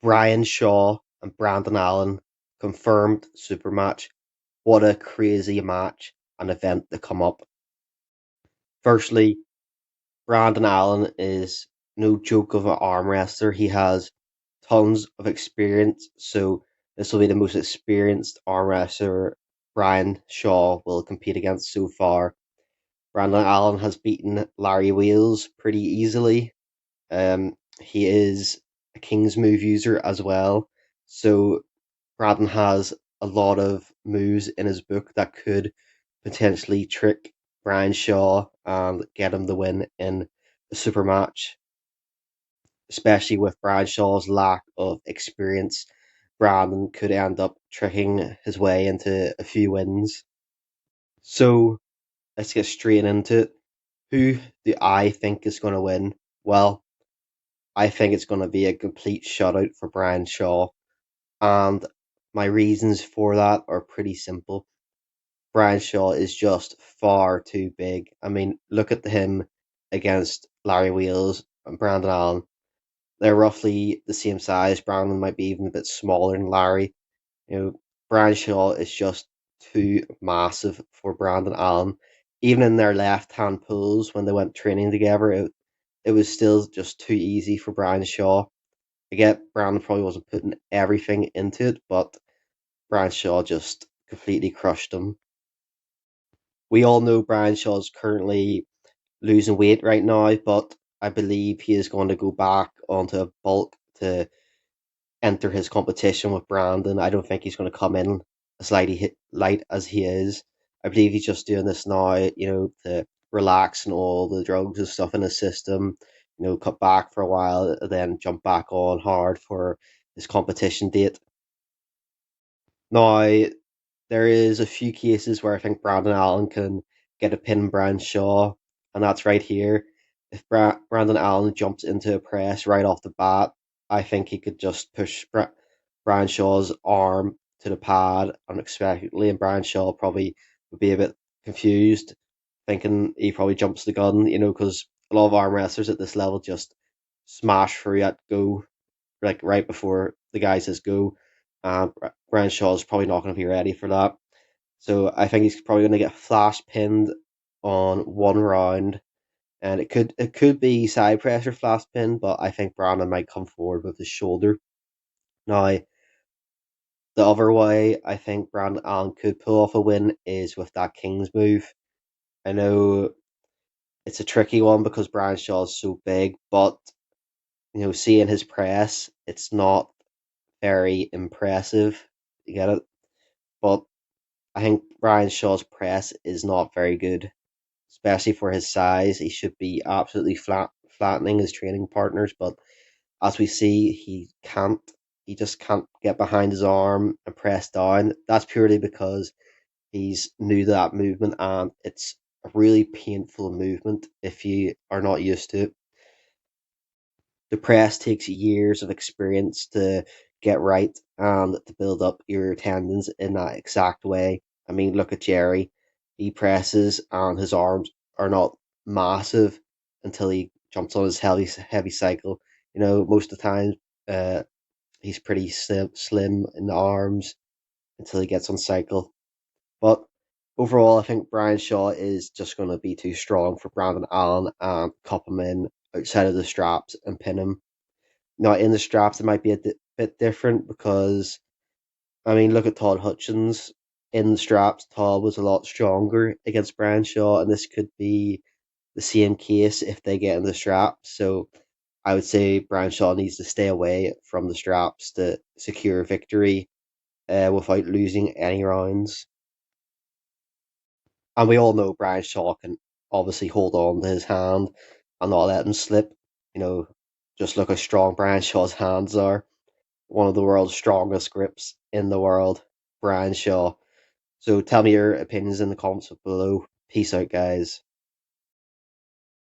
Brian Shaw and Brandon Allen confirmed Supermatch. What a crazy match and event to come up. Firstly, Brandon Allen is no joke of an arm wrestler. He has tons of experience, so this will be the most experienced arm wrestler Brian Shaw will compete against so far. Brandon Allen has beaten Larry Wheels pretty easily. He is a King's Move user as well, so Braddon has a lot of moves in his book that could potentially trick Brian Shaw and get him the win in a super match, especially with Brian Shaw's lack of experience. Brandon could end up tricking his way into a few wins. So let's get straight into it. Who do I think is going to win? Well, I think it's going to be a complete shutout for Brian Shaw. And my reasons for that are pretty simple. Brian Shaw is just far too big. I mean, look at him against Larry Wheels and Brandon Allen. They're roughly the same size. Brandon might be even a bit smaller than Larry. You know, Brian Shaw is just too massive for Brandon Allen. Even in their left hand pulls when they went training together, it was still just too easy for Brian Shaw. I get Brandon probably wasn't putting everything into it, but Brian Shaw just completely crushed him. We all know Brian Shaw's currently losing weight right now, but I believe he is going to go back onto a bulk to enter his competition with Brandon. I don't think he's going to come in as light as he is. I believe he's just doing this now, to relax and all the drugs and stuff in his system, cut back for a while, and then jump back on hard for his competition date. Now, there is a few cases where I think Brandon Allen can get a pin Brian Shaw, and that's right here. If Brandon Allen jumps into a press right off the bat, I think he could just push Brian Shaw's arm to the pad unexpectedly, and Brian Shaw probably would be a bit confused, thinking he probably jumps the gun, because a lot of arm wrestlers at this level just smash through at go, like right before the guy says go. Brian Shaw's probably not going to be ready for that. So I think he's probably going to get flash pinned on one round, and it could be side pressure flash pin, but I think Brandon might come forward with his shoulder. Now the other way I think Brandon Allen could pull off a win is with that King's move. I know it's a tricky one because Brian Shaw is so big, but seeing his press, it's not very impressive. You get it, but I think Brian Shaw's press is not very good, especially for his size. He should be absolutely flattening his training partners, but as we see, he can't. He just can't get behind his arm and press down. That's purely because he's new to that movement, and it's a really painful movement if you are not used to it. The press takes years of experience to get right and to build up your tendons in that exact way. I mean, look at Jerry. He presses and his arms are not massive until he jumps on his heavy cycle. Most of the time, uh, he's pretty slim in the arms until he gets on cycle. But overall, I think Brian Shaw is just going to be too strong for Brandon Allen and cup him in outside of the straps and pin him. Now, in the straps, it might be a bit different because, I mean, look at Todd Hutchins. In the straps, Todd was a lot stronger against Brian Shaw, and this could be the same case if they get in the straps. So I would say Brian Shaw needs to stay away from the straps to secure victory without losing any rounds. And we all know Brian Shaw can obviously hold on to his hand and not let him slip. You know, just look how strong Brian Shaw's hands are. One of the world's strongest grips in the world, Brian Shaw. So tell me your opinions in the comments below. Peace out, guys.